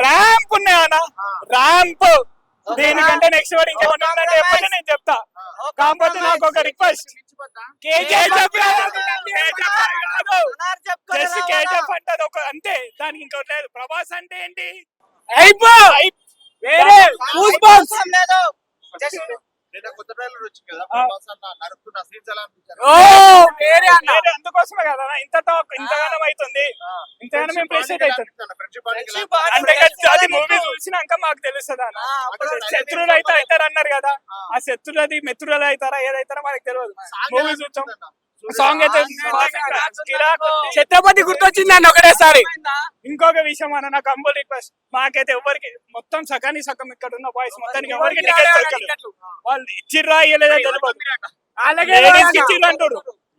Ramp ఉన్నాయన్న, ramp. దీనికంటే next వాడు ఇంకేమన్నా ఉందంటే చెప్పండి, నేను చెప్తా. కాకపోతే నాకు ఒక రిక్వెస్ట్, కేజీఎఫ్ జస్ట్ కేజీఎఫ్ అంటే అది ఒక అంతే, దానికి ఇంకోటి లేదు. ప్రభాస్ అంటే ఏంటి, వేరే అందుకోసమే కదా ఇంత టాక్, ఇంతగానం అవుతుంది, ఇంతగానం ఇంప్రెషన్ అవుతుంది. అంటే అది మూవీ చూసినాక మాకు తెలుస్తుంది అన్న. శత్రువులు అయితే అవుతారు అన్నారు కదా, ఆ శత్రులది మిత్రులు అవుతారా ఏదైతారో మనకు తెలియదు. మూవీ చూసాం, సాంగ్ అయితే ఛత్రపతి గుర్తొచ్చింది అన్న ఒకటేసారి. ఇంకొక విషయం అన్న, నాకు అంబుల్ రిక్వెస్ట్, మాకైతే ఎవరికి మొత్తం సగానికి సగం ఇక్కడ ఉన్న బాయ్స్ మొత్తానికి ఎవరికి వాళ్ళు ఇచ్చిర్రా ఇయ్యలేదా తెలియదు. లేడీస్ కి ఇచ్చిర్రు అంటారు,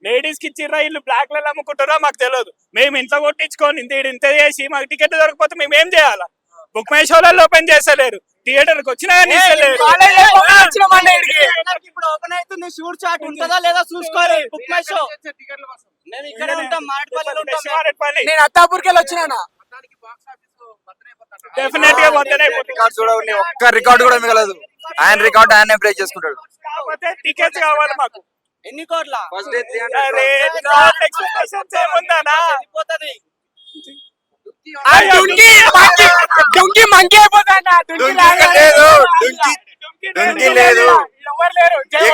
లేడీస్ కి ఇచ్చిర్రా వీళ్ళు బ్లాక్ లలో అమ్ముకుంటారా మాకు తెలియదు. మేము ఇంట్లో కొట్టించుకొని ఇంత చేసి మాకు టికెట్ దొరకపోతే మేము ఏం చేయాలా? బుక్ మై షోలలో ఓపెన్ చేస్తలేరు, థియేటర్ కి వచ్చినా కానీ ఇప్పుడు ఓపెన్ అవుతుంది, షూట్ చాట్ ఉంటుందా లేదా చూసుకోవాలి. బుక్ మై షో మేము ఇక్కడ ఉంటాం, మారేడుపల్లి. నేను అత్తాపూర్కి వెళ్ళి వచ్చినా, డెఫినెట్ గా చూడండి, ఒక్క రికార్డు కూడా మిగలదు. ఆయన రికార్డు ఆయన బ్రేక్ చేసుకుంటాడు. కాకపోతే టికెట్స్ కావాలి మాకు. ఎన్ని కోట్ల ఎక్స్పెక్టేషన్స్ ఏముందనా?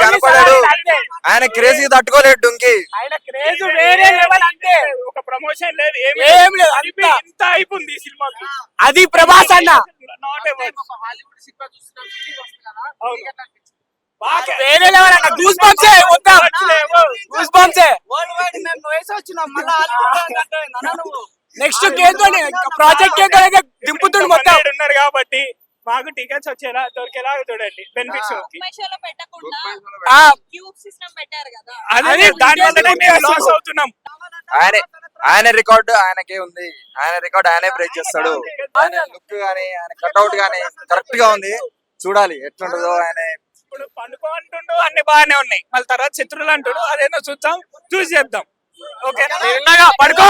కనపడాడు, ఆయన క్రేజ్ తట్టుకోలేడు. డుంకి ఆయన క్రేజ్ వేరే లెవెల్, అంటే ఒక ప్రమోషన్ లేదు, ఏం లేదు, ఇంత అయిపోయింది ఈ సినిమాకి. అది ప్రభాస్ అన్న. వేరే లెవెల్ అన్న, గూస్ బంప్స్ మొత్తం, గూస్ బంప్స్. నెక్స్ట్ ప్రాజెక్ట్ దింపుతుంది మొత్తం ఉన్నారు కాబట్టి మాకు టికెట్స్ వచ్చేలా దొరికేలా చూడండి. బెనిఫిట్స్ లాస్ అవుతున్నాం. ఆయన రికార్డు ఆయనకే ఉంది, ఆయన రికార్డు ఆయనే బ్రేక్ చేస్తాడు. ఆయన లుక్ గానీ ఆయన కట్అవుట్ గానీ కరెక్ట్ గా ఉంది. చూడాలి ఎట్లుంటుందో. ఆయన ఇప్పుడు పండుకో అంటుండు, అన్ని బాగానే ఉన్నాయి, మళ్ళీ తర్వాత శత్రువులు అంటుడు, అదేదో చూద్దాం, చూసి చెప్దాం. పడుకో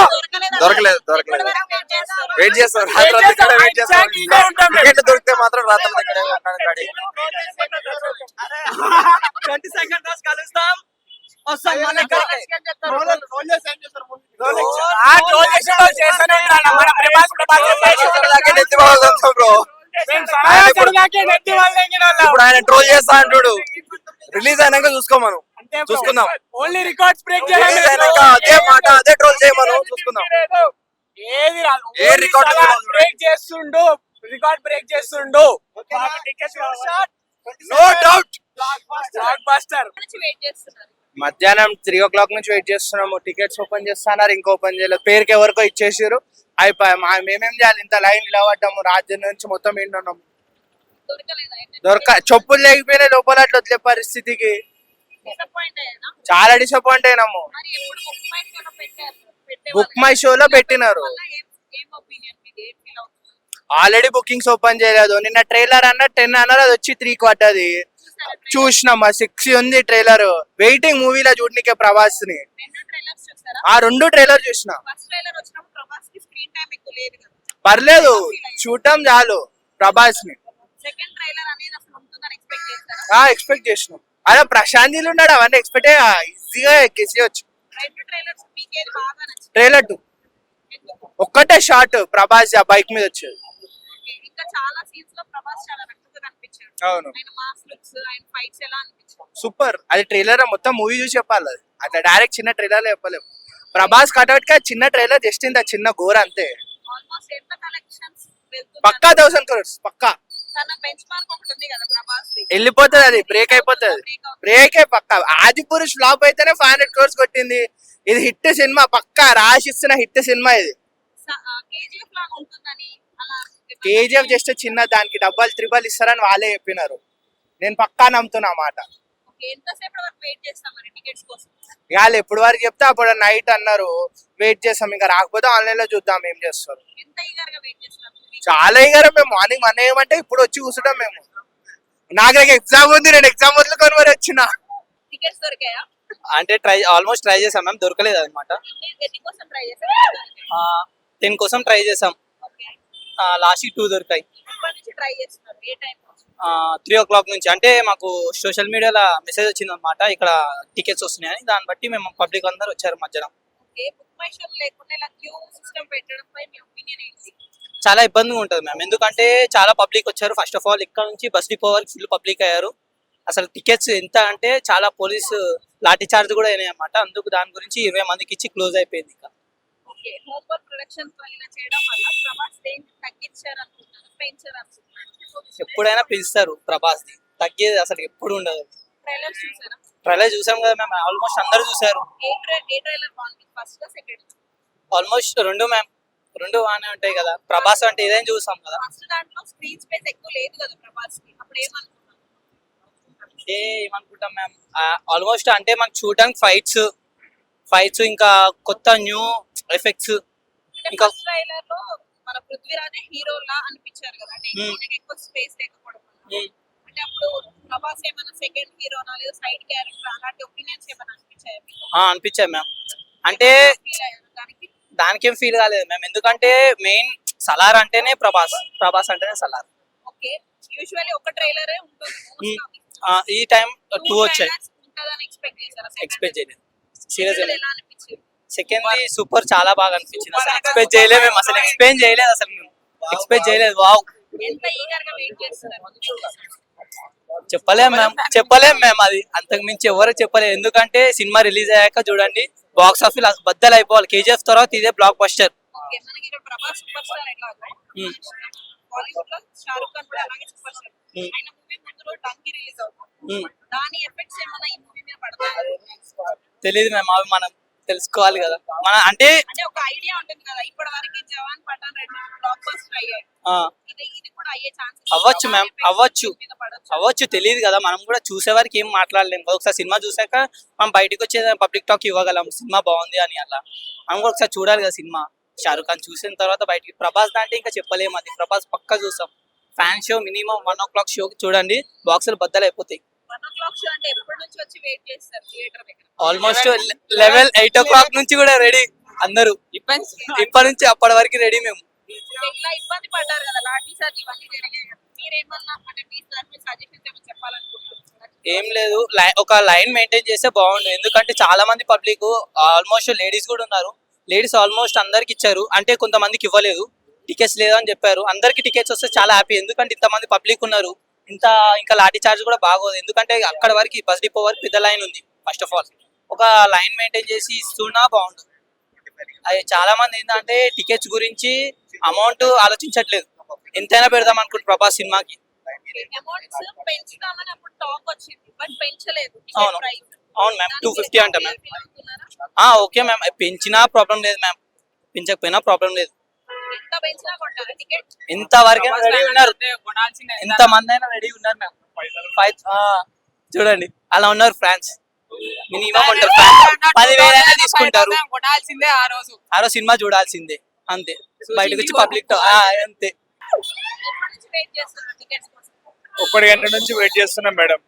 దొరకలేదు వెయిట్ చేస్తారు, టికెట్ దొరికితే మాత్రం రాత్రి దగ్గర కలుస్తాం. ఇప్పుడు ఆయన ట్రోల్ చేస్తా అంటాడు. రిలీజ్ అయినాక చూసుకోమను, చూసుకుందాం. ఓన్లీ రికార్డ్స్ బ్రేక్ రిలీజ్ అయినాక అదే మాట అదే ట్రోల్ చేయమను, చూసుకుందాం. ఏ రికార్డ్ బ్రేక్ చేస్తుండు, రికార్డ్ బ్రేక్ చేస్తుండు. No doubt blockbuster. మధ్యాహ్నం 3 o'clock నుంచి వెయిట్ చేస్తున్నాము. టికెట్స్ ఓపెన్ చేస్తున్నారు, ఇంకా ఓపెన్ చేయలేదు. పేరుకి ఎవరికో ఇచ్చేసారు, అయిపోయి మేమేం చేయాలి? ఇంత లైన్ నిలబడ్డాము, రాత్రి నుంచి మొత్తం ఏంటున్నాము. చెప్పులు లేకపోయినా లోపల అట్లా వదిలే పరిస్థితికి చాలా డిసప్పాయింట్ అయినాము. బుక్ మై షోలో పెట్టినారు, ఆల్రెడీ బుకింగ్స్ ఓపెన్ చేయలేదు. నిన్న ట్రైలర్ అన్న 10 అన్నారు, అది వచ్చి 3/4 చూసినామా. 6 ఉంది ట్రైలర్. వెయిటింగ్ మూవీలో చూడనికే ప్రభాస్ ని. ఆ 2 ట్రైలర్ చూసిన. పర్లేదు, చూడటం చాలు ప్రభాస్ ని. ఎక్స్పెక్ట్ చేసినాం. అదే ప్రశాంత్ ఉన్నాడు, అవన్నీ ఎక్స్పెక్ట్ ఈజీగా ఎక్కేసేయచ్చు. ట్రైలర్ 2 ఒక్కటే షార్ట్ ప్రభాస్ ఆ బైక్ మీద వచ్చేది. అవును, సూపర్. అది ట్రైలర్ మొత్తం మూవీ చూసి చెప్పాలి. అది అట్లా డైరెక్ట్ చిన్న ట్రైలర్ చెప్పలేము. ప్రభాస్ కటౌట్ కా చిన్న ట్రైలర్ జస్ట్ ఇంత చిన్న గోర అంతే. పక్కా 1000 crores పక్కా వెళ్ళిపోతుంది. అది బ్రేక్ అయిపోతుంది, బ్రేక్ పక్కా. ఆది పురుష్ ఫ్లాప్ అయితేనే 500 crores కొట్టింది. ఇది హిట్ సినిమా పక్కా, రాసిస్తున్న హిట్ సినిమా ఇది. కేజీఎఫ్ జస్ట్ చిన్న, దానికి డబ్బులు 3 ఇస్తారని వాళ్ళే చెప్పినారు. నేను పక్కా నమ్ముతున్నా మాట. వాళ్ళు ఎప్పుడు వరకు చెప్తే అప్పుడు నైట్ అన్నారు వెయిట్ చేస్తాం, ఇంకా రాకపోతే ఆన్లైన్ లో చూద్దాం ఏం చేస్తారు. చాలా ఇగరం మేము మార్నింగ్ 1 AM అంటే ఇప్పుడు వచ్చి కూర్చుంటాం మేము. నాకు ఎగ్జామ్ ఉంది, నేను ఎగ్జామ్ వదులుకొని మరి వచ్చిన. అంటే ఆల్మోస్ట్ ట్రై చేసాం మ్యామ్, దొరకలేదు అనమాట. 10 కోసం ట్రై చేసాం. లాస్ట్ 2 దొరికాయి. ఇప్పటి నుంచి ట్రై చేస్తున్నారు ఏ టైం 3 o'clock నుంచి. అంటే మాకు సోషల్ మీడియాలో మెసేజ్ వచ్చింది అనమాట, ఇక్కడ టికెట్స్ వస్తున్నాయని. దాన్ని బట్టి మేము పబ్లిక్ అందరూ వచ్చారు మధ్యాహ్నం. ఓకే బుక్ మై షో లేకుండా ఇలా క్యూ సిస్టమ్ పెట్టడంపై మీ ఒపీనియన్ ఏంటి? చాలా ఇబ్బందిగా ఉంటుంది మ్యామ్, ఎందుకంటే చాలా పబ్లిక్ వచ్చారు. ఫస్ట్ ఆఫ్ ఆల్ ఇక్కడ నుంచి బస్ డిపో వరకు ఫుల్ పబ్లిక్ అయ్యారు. అసలు టికెట్స్ ఎంత అంటే చాలా పోలీసు లాఠీ చార్జ్ కూడా అయినాయి అన్నమాట. అందుకు దాని గురించి 20 మందికి ఇచ్చి క్లోజ్ అయిపోయింది. ఇంకా ఓకే హోంవర్క్ ప్రొడక్షన్స్ వల్ల చేయడం వల్ల ప్రభాస్ రేంజ్ తగ్గించారు అనుకుంటున్నారు పెంచారు అనుకుంటున్నారు? ఎప్పుడైనా పెంచుతారు ప్రభాస్ ది, తగ్గేది అసలు ఎప్పుడు ఉండదు. ట్రైలర్స్ చూసారా? ట్రైలర్ చూసాం కదా మ్యామ్, ఆల్మోస్ట్ అందరూ చూసారు. ఏ ట్రైలర్ బాగుంది ఫస్ట్ సెకండ్? ఆల్మోస్ట్ రెండు మ్యామ్, రెండు బాగానే ఉంటాయి కదా. ప్రభాస్ అంటే ఏదైనా చూసాం కదా. ఫస్ట్ దాంట్లో స్క్రీన్ స్పేస్ ఎక్కువ లేదు కదా ప్రభాస్ కి, అప్పుడు ఏమనుకున్నారు? ఏమనుకుంటాం మ్యామ్, ఆల్మోస్ట్ అంటే మనకు చూడడానికి ఫైట్స్ ఇంకా కొత్త న్యూ ఎఫెక్ట్స్. ఇంకా ఫస్ట్ ట్రైలర్ లో మన పృథ్వీరాజే హీరోలా అనిపించారు కదా, అంటే ఈయనకి ఎక్కువ స్పేస్ లేకపోవడం వల్ల. అంటే అప్పుడు ప్రభాస్ ఏమైనా సెకండ్ హీరోనా లేదా సైడ్ క్యారెక్టర్ అలాంటి ఒపీనియన్స్ ఏమైనా అనిపించాయి మీకు? అనిపించాయి మ్యామ్. అంటే ఫీల్ అయ్యారు దానికి? దానికేం ఫీల్ కాలేదు మ్యామ్, ఎందుకంటే మెయిన్ సలార్ అంటేనే ప్రభాస్ అంటేనే సలార్. ఓకే యూజువల్లీ ఒక ట్రైలరే ఉంటుంది. ఈ టైం 2 వచ్చాయి. ఉంటుందని ఎక్స్పెక్ట్ చేయలేదు సీరియస్. ఎలా అనిపించింది? సెకండ్ సూపర్, చాలా బాగా అనిపించింది. అసలు ఎక్స్పెక్ట్ చేయలేదు మేము, అసలు ఎక్స్పెక్ట్ చేయలేదు. వావ్, ఎంత ఈగర్ గా వెయిట్ చేస్తున్నారు? చెప్పలేం మ్యామ్, అది అంతకు మించి ఎవరు చెప్పలేదు. ఎందుకంటే సినిమా రిలీజ్ అయ్యాక చూడండి, బాక్స్ ఆఫీస్ బద్దలు అయిపోవాలి. కేజీఎఫ్ తర్వాత ఇదే బ్లాక్ బస్టర్. ఓకే మనకి ఇక్కడ ప్రభాస్ సూపర్ స్టార్ ఎలాగో బాలీవుడ్ లో షారుఖ్ ఖాన్ కూడా అలాగే సూపర్ స్టార్. ఆయన మూవీ ముందు రోజు డంకీ రిలీజ్ అవుతుంది, దాని ఎఫెక్ట్స్ ఏమైనా ఈ మూవీ మీద పడతాయి? తెలియదు మ్యామ్, అవి మనం తెలుసుకోవాలి కదా. మన అంటే ఒక ఐడియా ఉంటుంది కదా, ఇప్పటి వరకు జవాన్ పఠాన్ రెండు బ్లాక్ బస్టర్ అయ్యాయి, ఇది కూడా అయ్యే ఛాన్స్ అవ్వచ్చు మ్యామ్, అవ్వచ్చు తెలియదు కదా. మనం కూడా చూసే వారికి ఏం మాట్లాడలేము. ఒకసారి సినిమా చూసాక మనం బయటకు వచ్చే పబ్లిక్ టాక్ ఇవ్వగలం, సినిమా బాగుంది అని. అలా మనం కూడా ఒకసారి చూడాలి కదా సినిమా. షారుఖ్ ఖాన్ చూసిన తర్వాత బయటికి. ప్రభాస్ దాంటే ఇంకా చెప్పలేము, అది ప్రభాస్ పక్కా చూసాం. ఫ్యాన్ షో మినిమం 1 o'clock షోకి చూడండి, బాక్సులు బద్దలు అయిపోతాయి. 1 o'clock షో అంటే ఎప్పటి నుంచి వచ్చి వెయిట్ చేస్తారు థియేటర్ దగ్గర? ఆల్మోస్ట్ 8 o'clock నుంచి కూడా రెడీ అందరూ. ఇప్పటి నుంచి అప్పటి వరకు రెడీ మేము. ఇట్లా ఇబ్బంది పడ్డారు కదా, లాఠీ చార్జ్ ఇవన్నీ జరిగాయి కదా, మీరేమన్నా అంటే మీ సజెషన్స్ ఏమైనా చెప్పాలనుకుంటున్నారు? ఏం లేదు, ఒక లైన్ మెయింటైన్ చేస్తే బాగుండు. ఎందుకంటే చాలా మంది పబ్లిక్, ఆల్మోస్ట్ లేడీస్ కూడా ఉన్నారు. లేడీస్ ఆల్మోస్ట్ అందరికి ఇచ్చారు, అంటే కొంతమందికి ఇవ్వలేదు, టికెట్స్ లేదని చెప్పారు. అందరికి టికెట్స్ వస్తే చాలా హ్యాపీ, ఎందుకంటే ఇంతమంది పబ్లిక్ ఉన్నారు. ఇంకా లాఠీ చార్జ్ కూడా బాగోదు, ఎందుకంటే అక్కడ వరకు బస్ డిపో వరకు పెద్ద లైన్ ఉంది. ఫస్ట్ ఆఫ్ ఆల్ ఒక లైన్ మెయింటైన్ చేసి ఇస్తున్నా బాగుండు. అది చాలా మంది ఏంటంటే టికెట్స్ గురించి అమౌంట్ ఆలోచించట్లేదు, ఎంతైనా పెడదాం అనుకుంటు ప్రభాస్ సినిమాకి. అమౌంట్స్ పెంచుతామని అప్పుడు టాక్ వచ్చింది, బట్ పెంచలేదు. అవును మ్యామ్, 250 అంట మ్యామ్. ఓకే మ్యామ్, పెంచినా ప్రాబ్లం లేదు మ్యామ్, పెంచకపోయినా ప్రాబ్లం లేదు. ఎంత పెంచినా కొంటారా టికెట్? ఎంత వరకు రెడీ ఉన్నారు, ఎంత మంది అయినా రెడీ ఉన్నారు మ్యామ్. చూడండి అలా ఉన్నారు ఫ్రాన్స్. మినిమం ఉంటారు 10,000 అయినా తీసుకుంటారు. ఆ రోజు సినిమా చూడాల్సిందే, అంతే. బయటకు వచ్చి పబ్లిక్ అంతే. ఒక్కడి గంట నుంచి వెయిట్ చేస్తున్నాం మేడం.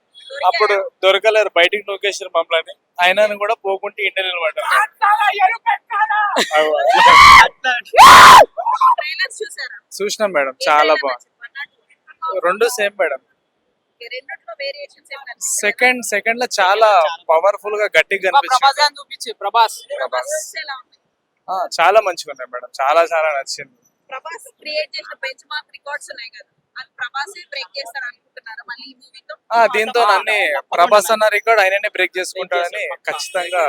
అప్పుడు దొరకలేరు, బయటికి నూకేసారు మమ్మల్ని. అయినా కూడా పోకుంటే ఇంటర్ నిలబడ్డారు. చూసినాం మేడం, చాలా బాగుంది. రెండు సేమ్ మేడం. సెకండ్ లో చాలా పవర్ఫుల్ గా గట్టిగా కనిపించింది. ప్రభాస్ చాలా మంచిగా ఉన్నాయి మేడం, చాలా నచ్చింది. ప్రభాస్ క్రియేట్ చేసిన బెంచ్ మార్క్ రికార్డ్స్ ఉన్నాయి కదా, అది ప్రభాస్ బ్రేక్ చేస్తారు అనుకుంటున్నారా మళ్ళీ ఈ మూవీతో? దీంతో అన్ని ప్రభాస్ అన్న రికార్డ్ ఆయననే బ్రేక్ చేసుకుంటాడని ఖచ్చితంగా.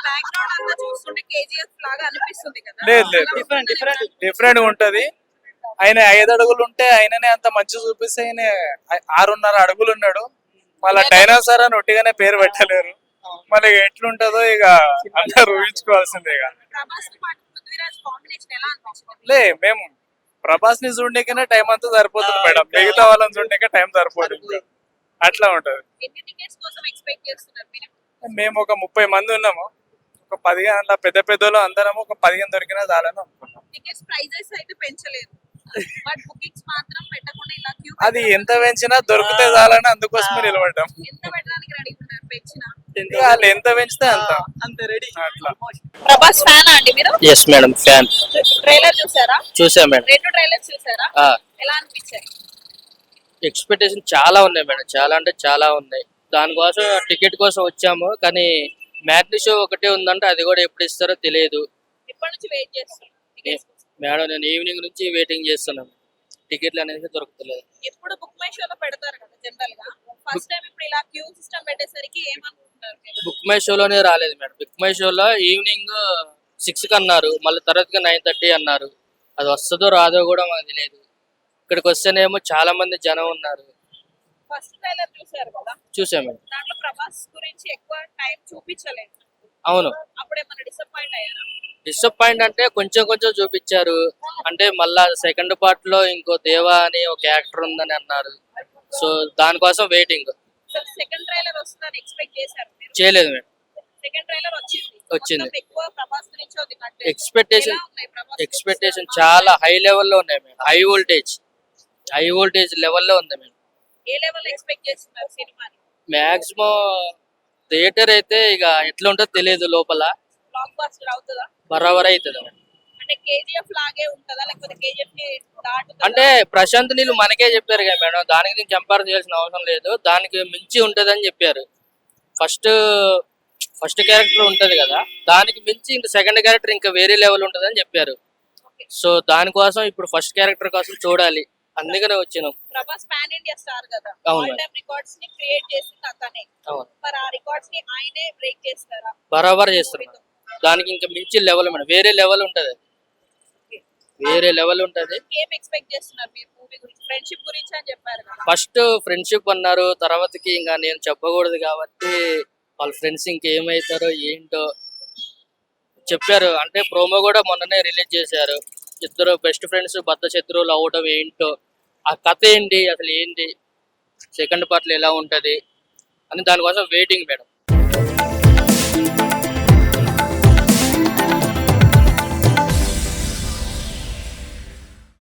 బ్యాక్గ్రౌండ్ అంతా చూస్తుంటే కేజీఎఫ్ లాగా అనిపిస్తుంది కదా. లేదు డిఫరెంట్ గా ఉంటది. ఆయన 5 అడుగులు ఉంటే ఆయననే అంత మంచి చూపిస్తే ఆయన 6.5 అడుగులు ఉన్నాడు. మళ్ళీ డైనోసార్ అని ఒట్టిగానే పేరు పెట్టలేరు. మళ్ళీ ఎట్లుంటదో ఇక అందరు ఊహించుకోవాల్సిందే. ఇక లే, మేము ప్రభాస్ ని చూడడానికైనా టైం అంతా సరిపోతుంది మేడం, మిగతా వాళ్ళని చూడడానికే టైం సరిపోదు. అట్లా ఉంటది. మేము ఒక 30 మంది ఉన్నాము. ఒక 15 పెద్ద పెద్దలు అందరము ఒక 15 దొరికినా చాలని అనుకున్నాం. అది ఎంత పెంచినా దొరికితే చాలని అందుకోసమే నిలబడ్డాం. వాళ్ళు ఎంత పెంచితే అంత అంత రెడీ అట్లా. ప్రభాస్ ఫ్యానా అండి మీరు? ఎస్ మేడం ఫ్యాన్ ట్రైలర్ చూసారా? చూసా మేడం. 2 ట్రైలర్స్ చూసారా? ఎలా అనిపించాయి? ఎక్స్పెక్టేషన్ చాలా ఉన్నాయి మేడం, చాలా అంటే చాలా ఉన్నాయి. దానికోసం టికెట్ కోసం వచ్చాము, కానీ మ్యాట్ని షో ఒకటే ఉందంటే అది కూడా ఎప్పుడు ఇస్తారో తెలియదు ఎప్పటి నుంచి వెయిట్ చేస్తున్నారు tickets కోసం? మేడం. నేను ఈవినింగ్ నుంచి వెయిటింగ్ చేస్తున్నాను, టికెట్లు అనేది దొరుకుతలేదు. ఎప్పుడు బుక్ మై షోలో పెడతారు కదా జనరల్ గా, ఫస్ట్ టైం ఇప్పుడు ఇలా క్యూ సిస్టమ్ పెట్టేసరికి ఏమనుకుంటున్నారు మీరు? బుక్ మై షోలోనే రాలేదు మేడం. బుక్ మై షోలో ఈవినింగ్ 6కి అన్నారు, మళ్ళీ తర్వాతగా 9:30 అన్నారు. అది వస్తుందో రాదో కూడా మాకు తెలియదు. ఇక్కడికి వస్తేనేమో చాలా మంది జనం ఉన్నారు. ఫస్ట్ ట్రైలర్ చూసారు కదా, చూసాం మేడం. దాంట్లో ప్రభాస్ గురించి ఎక్కువ టైం చూపించలేదు. అవును, అప్పుడు ఏమైనా డిసప్పాయింట్ అయ్యారా? డిసప్పాయింట్ అంటే కొంచెం కొంచెం చూపించారు. అంటే మళ్ళా సెకండ్ పార్ట్ లో ఇంకో దేవా అని ఒక యాక్టర్ ఉందని అన్నారు. సో దానికోసం వెయిటింగ్. సెకండ్ ట్రైలర్ వస్తుందని ఎక్స్పెక్ట్ చేశారు మీరు? చేయలేదు మేడం. సెకండ్ ట్రైలర్ వచ్చింది. వచ్చింది. మొత్తం ఎక్కువ ప్రభాస్ గురించి ఉంది కంటెంట్. ఎక్స్పెక్టేషన్ ఎలా ఉన్నాయి ప్రభాస్ గురించి? ఎక్స్పెక్టేషన్ చాలా హై లెవెల్లో ఉన్నాయి మేడం. హై వోల్టేజ్ లెవెల్లో ఉంది మేడం. ఏ లెవెల్ ఎక్స్పెక్ట్ చేస్తున్నారు సినిమాని? మాక్సిమం థియేటర్ అయితే ఇక ఎట్లా ఉంటుందో తెలియదు, లోపల బ్లాక్ బస్టర్ అవుతుందా? బరాబర్ అవుతుంది మేడం. అంటే కేజీఎఫ్ లాగే ఉంటుందా లేకపోతే కేజీఎఫ్ ని దాటుతుందా? అంటే ప్రశాంత్ నీళ్ళు మనకే చెప్పారు కదా మేడం, దానికి నేను కంపేర్ చేయాల్సిన అవసరం లేదు. దానికి మించి ఉంటుందని చెప్పారు. ఫస్ట్ క్యారెక్టర్ ఉంటది కదా, దానికి మించి ఇంకా సెకండ్ క్యారెక్టర్ ఇంకా వేరే లెవెల్ ఉంటుందని చెప్పారు. సో దానికోసం ఇప్పుడు ఫస్ట్ క్యారెక్టర్ కోసం చూడాలి, అందుకనే వచ్చినాం. ప్రభాస్ పాన్ ఇండియా స్టార్ కదా, అవును. ఆల్ టైమ్ రికార్డ్స్ ని క్రియేట్ చేసింది అతనే. అవును, మరి ఆ రికార్డ్స్ ని ఆయనే బ్రేక్ చేస్తారా? బరాబర్ చేస్తున్నారు. దానికి ఇంకా మించి లెవెల్ మేడం, వేరే లెవెల్ ఉంటది, వేరే లెవెల్ ఉంటది. ఏం ఎక్స్పెక్ట్ చేస్తున్నారు మీరు మూవీ గురించి? ఫ్రెండ్షిప్ గురించి అని చెప్పారు కదా. ఫస్ట్ ఫ్రెండ్షిప్ అన్నారు, తర్వాతకి ఇంకా నేను చెప్పకూడదు కాబట్టి వాళ్ళ ఫ్రెండ్స్ ఇంకేమవుతారో ఏంటో చెప్పారు. అంటే ప్రోమో కూడా మొన్ననే రిలీజ్ చేశారు. ఇద్దరు బెస్ట్ ఫ్రెండ్స్ బద్ద శత్రువులు అవడం ఏంటో, ఆ కథ ఏంటి, అసలు ఏంటి, సెకండ్ పార్ట్లో ఎలా ఉంటది అని దానికోసం వెయిటింగ్ మేడం.